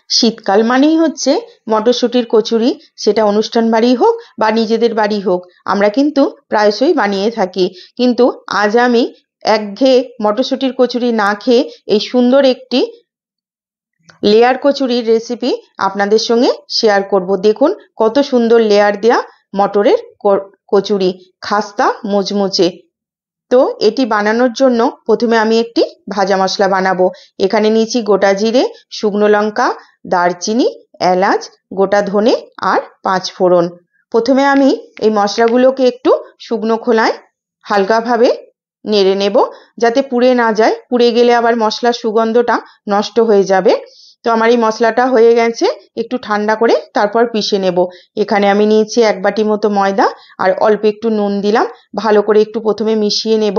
শীতকাল মানেই হচ্ছে মটরশুঁটির কচুরি। সেটা অনুষ্ঠান বাড়ি হোক বা নিজেদের বাড়ি হোক, আমরা কিন্তু প্রায়শই বানিয়ে থাকি। কিন্তু আজ আমি একঘেয়ে মটরশুঁটির কচুরি না খেয়ে এই সুন্দর একটি লেয়ার কচুরির রেসিপি আপনাদের সঙ্গে শেয়ার করব। দেখুন কত সুন্দর লেয়ার দেয়া মটরের কচুরি, খাস্তা মুচমুচে। তো এটি বানানোর জন্য প্রথমে আমি একটি ভাজা মশলা বানাবো। এখানে নিয়েছি গোটা জিরে, শুকনো লঙ্কা, দারচিনি, এলাচ, গোটা ধনে আর 5 ফোড়ন। প্রথমে আমি এই মশলাগুলোকে একটু শুকনো খোলায় হালকাভাবে নেড়ে নেব, যাতে পুড়ে না যায়। পুড়ে গেলে আবার মশলার সুগন্ধটা নষ্ট হয়ে যাবে। তো আমার এই মশলাটা হয়ে গেছে, একটু ঠান্ডা করে তারপর পিষে নেব। এখানে আমি নিয়েছি 1 বাটি মতো ময়দা আর অল্প একটু নুন দিলাম। ভালো করে একটু প্রথমে মিশিয়ে নেব।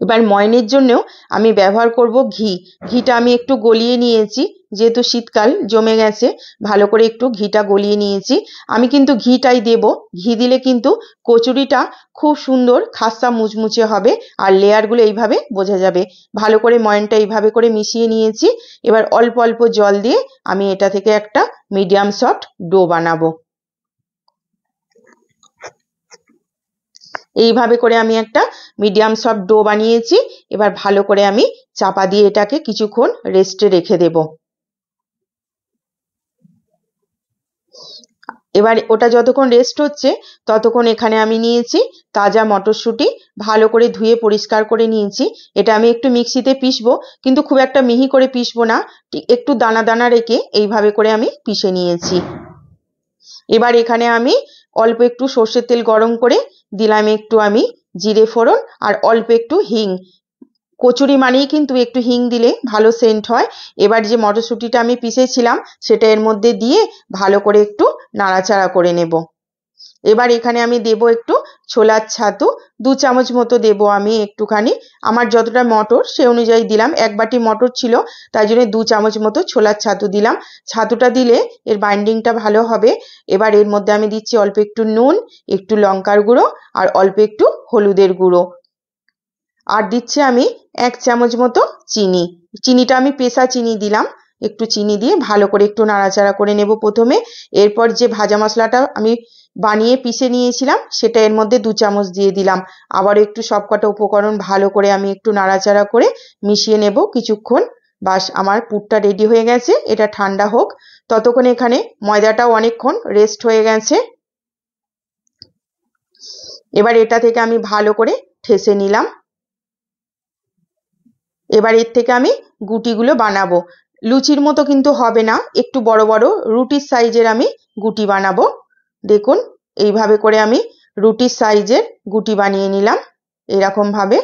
এবার ময়নের জন্যও আমি ব্যবহার করব ঘি। ঘিটা আমি একটু গলিয়ে নিয়েছি, যেহেতু শীতকাল জমে গেছে, ভালো করে একটু ঘিটা গলিয়ে নিয়েছি। আমি কিন্তু ঘিটাই দেব। ঘি দিলে কিন্তু কচুরিটা খুব সুন্দর খাস্তা মুচমুচে হবে আর লেয়ারগুলো এইভাবে বোঝা যাবে। ভালো করে ময়নটা এইভাবে করে মিশিয়ে নিয়েছি। এবার অল্প অল্প জল দিয়ে আমি এটা থেকে একটা মিডিয়াম সফট ডো বানাবো। এইভাবে করে আমি একটা মিডিয়াম সফট ডো বানিয়েছি। এবার ভালো করে আমি চাপা দিয়ে এটাকে কিছুক্ষণ রেস্টে রেখে দেব। এবার ওটা যতক্ষণ রেস্ট হচ্ছে ততক্ষণ এখানে আমি নিয়েছি তাজা মটরশুঁটি। ভালো করে ধুয়ে পরিষ্কার করে নিয়েছি। এটা আমি একটু মিক্সিতে পিষবো, কিন্তু খুব একটা মিহি করে পিষবো না, একটু দানা দানা রেখে এইভাবে করে আমি পিষে নিয়েছি। এবার এখানে আমি অল্প একটু সর্ষের তেল গরম করে দিলাম একটু আমি জিরে ফোড়ন আর অল্প একটু হিং। কচুরি মানেই কিন্তু একটু হিং দিলে ভালো সেন্ট হয়। এবার যে মটরশুঁটিটা আমি পিষেছিলাম সেটা এর মধ্যে দিয়ে ভালো করে একটু নাড়াচাড়া করে নেব। এবার এখানে আমি দেব একটু ছোলার ছাতু, 2 চামচ মতো দেব আমি একটুখানি। আমার যতটা মটর সে অনুযায়ী দিলাম। 1 বাটি মটর ছিল, তাই জন্য 2 চামচ মতো ছোলার ছাতু দিলাম। ছাতুটা দিলে এর বাইন্ডিংটা ভালো হবে। এবার এর মধ্যে আমি দিচ্ছি অল্প একটু নুন, একটু লঙ্কার গুঁড়ো আর অল্প একটু হলুদের গুঁড়ো। আর দিচ্ছি আমি 1 চামচ মতো চিনি। চিনিটা আমি পেশা চিনি দিলাম। একটু চিনি দিয়ে ভালো করে একটু নাড়াচাড়া করে নেব প্রথমে। এরপর যে ভাজা মশলাটা আমি বানিয়ে পিষে নিয়েছিলাম সেটা এর মধ্যে 2 চামচ দিয়ে দিলাম। আবারও একটু সবকটা উপকরণ ভালো করে আমি একটু নাড়াচাড়া করে মিশিয়ে নেব কিছুক্ষণ। বাস, আমার পুরটা রেডি হয়ে গেছে। এটা ঠান্ডা হোক। ততক্ষণ এখানে ময়দাটাও অনেকক্ষণ রেস্ট হয়ে গেছে। এবার এটা থেকে আমি ভালো করে ঠেসে নিলাম। এবার এর থেকে আমি গুটিগুলো বানাবো। লুচির মতো কিন্তু হবে না, একটু বড় বড় রুটির সাইজের আমি গুটি বানাবো। দেখুন এইভাবে করে আমি রুটির সাইজের গুটি বানিয়ে নিলাম এরকম ভাবে।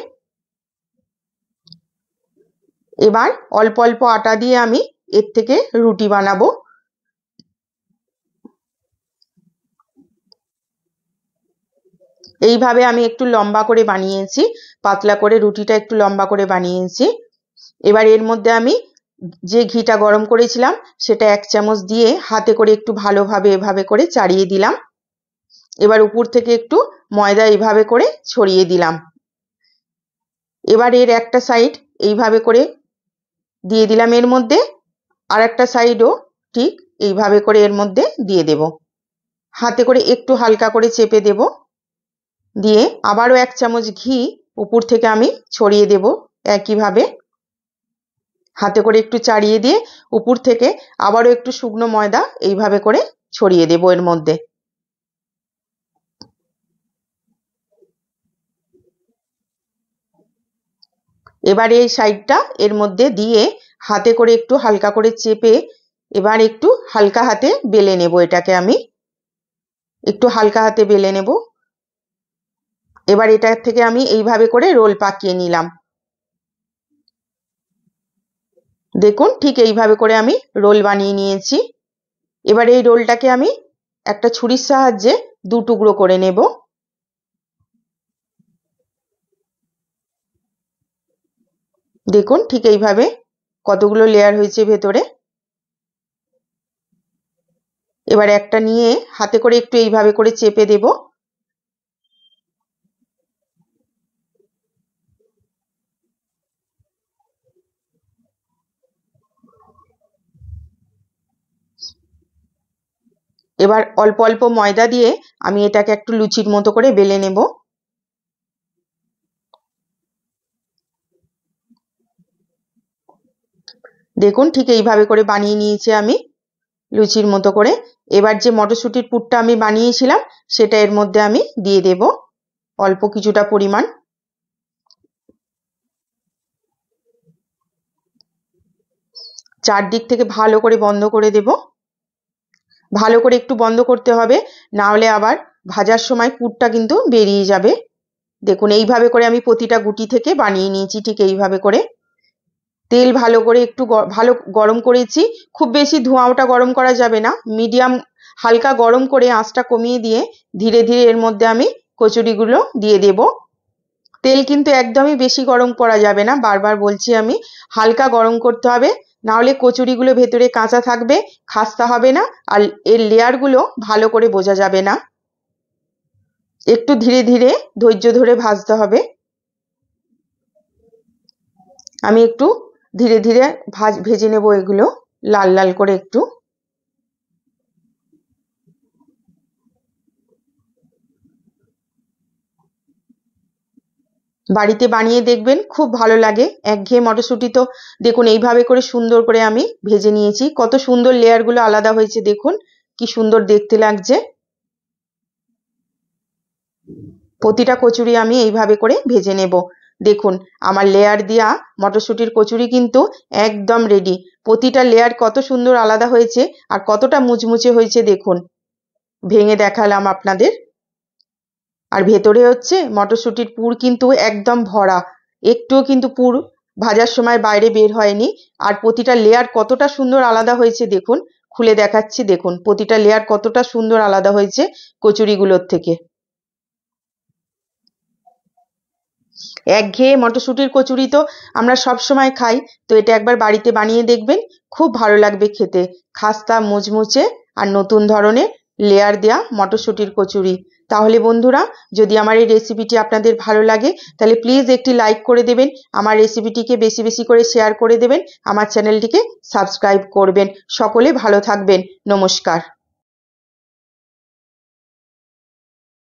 এবার অল্প অল্প আটা দিয়ে আমি এর থেকে রুটি বানাবো। এইভাবে আমি একটু লম্বা করে বানিয়েছি, পাতলা করে রুটিটা একটু লম্বা করে বানিয়েছি। এবার এর মধ্যে আমি যে ঘিটা গরম করেছিলাম সেটা 1 চামচ দিয়ে হাতে করে একটু ভালোভাবে এভাবে করে চাড়িয়ে দিলাম। এবার উপর থেকে একটু ময়দা এইভাবে করে ছড়িয়ে দিলাম। এবার এর একটা সাইড এইভাবে করে দিয়ে দিলাম এর মধ্যে, আর একটা সাইডও ঠিক এইভাবে করে এর মধ্যে দিয়ে দেব। হাতে করে একটু হালকা করে চেপে দেব। দিয়ে আবারও 1 চামচ ঘি উপর থেকে আমি ছড়িয়ে দেব একইভাবে। হাতে করে একটু চাড়িয়ে দিয়ে উপর থেকে আবারও একটু শুকনো ময়দা এইভাবে করে ছড়িয়ে দেব এর মধ্যে। এবার এই সাইডটা এর মধ্যে দিয়ে হাতে করে একটু হালকা করে চেপে এবার একটু হালকা হাতে বেলে নেব। এটাকে আমি একটু হালকা হাতে বেলে নেব। এবার এটা থেকে আমি এইভাবে করে রোল পাকিয়ে নিলাম। দেখুন ঠিক এইভাবে করে আমি রোল বানিয়ে নিয়েছি। এবার এই রোলটাকে আমি একটা ছুরির সাহায্যে 2 টুকরো করে নেব। দেখুন ঠিক এইভাবে কতগুলো লেয়ার হয়েছে ভেতরে। এবার একটা নিয়ে হাতে করে একটু এইভাবে করে চেপে দেব। এবার অল্প অল্প ময়দা দিয়ে আমি এটাকে একটু লুচির মতো করে বেলে নেব। দেখুন ঠিক এইভাবে করে বানিয়ে নিয়েছি আমি লুচির মতো করে। এবার যে মটরশুঁটির পুরটা আমি বানিয়েছিলাম সেটা এর মধ্যে আমি দিয়ে দেব অল্প কিছুটা পরিমাণ। চারদিক থেকে ভালো করে বন্ধ করে দেব। ভালো করে একটু বন্ধ করতে হবে, না হলে আবার ভাজার সময় পুরটা কিন্তু বেরিয়ে যাবে। দেখুন এইভাবে করে আমি প্রতিটা গুটি থেকে বানিয়ে নিয়েছি ঠিক এইভাবে করে। তেল ভালো করে একটু ভালো গরম করেছি। খুব বেশি ধোঁয়াটা গরম করা যাবে না, মিডিয়াম হালকা গরম করে আঁচটা কমিয়ে দিয়ে ধীরে ধীরে এর মধ্যে আমি কচুরিগুলো দিয়ে দেব। তেল কিন্তু একদমই বেশি গরম করা যাবে না, বারবার বলছি আমি, হালকা গরম করতে হবে, না হলে কচুরিগুলো ভেতরে কাঁচা থাকবে, খাস্তা হবে না, আর এর লেয়ারগুলো ভালো করে বোঝা যাবে না। একটু ধীরে ধীরে ধৈর্য ধরে ভাজতে হবে। আমি একটু ধীরে ধীরে ভেজে নেব এগুলো লাল লাল করে একটু। বাড়িতে বানিয়ে দেখবেন, খুব ভালো লাগে। একঘেয়ে মটরশুঁটি তো দেখুন এইভাবে করে সুন্দর করে আমি ভেজে নিয়েছি। কত সুন্দর লেয়ারগুলো আলাদা হয়েছে, দেখুন কি সুন্দর দেখতে লাগছে। প্রতিটা কচুরি আমি এইভাবে করে ভেজে নেব। দেখুন আমার লেয়ার দেওয়া মটরশুঁটির কচুরি কিন্তু একদম রেডি। প্রতিটা লেয়ার কত সুন্দর আলাদা হয়েছে আর কতটা মুচমুচে হয়েছে দেখুন, ভেঙে দেখালাম আপনাদের। আর ভেতরে হচ্ছে মটরশুঁটির পুর কিন্তু একদম ভরা, একটুও কিন্তু পুর ভাজার সময় বাইরে বের হয়নি। আর প্রতিটা লেয়ার কতটা সুন্দর আলাদা হয়েছে দেখুন, খুলে দেখাচ্ছি, দেখুন প্রতিটা লেয়ার কতটা সুন্দর আলাদা হয়েছে কচুরিগুলোর থেকে। একঘেয়ে মটরশুঁটির কচুরি তো আমরা সব সময় খাই, তো এটা একবার বাড়িতে বানিয়ে দেখবেন, খুব ভালো লাগবে খেতে। খাস্তা মুচমুচে আর নতুন ধরনের লেয়ার দেয়া মটরশুঁটির কচুরি। তাহলে বন্ধুরা, যদি আমার এই রেসিপিটি আপনাদের ভালো লাগে তাহলে প্লিজ একটি লাইক করে দেবেন, আমার রেসিপিটিকে বেশি বেশি করে শেয়ার করে দেবেন, আমার চ্যানেলটিকে সাবস্ক্রাইব করবেন। সকলে ভালো থাকবেন। নমস্কার।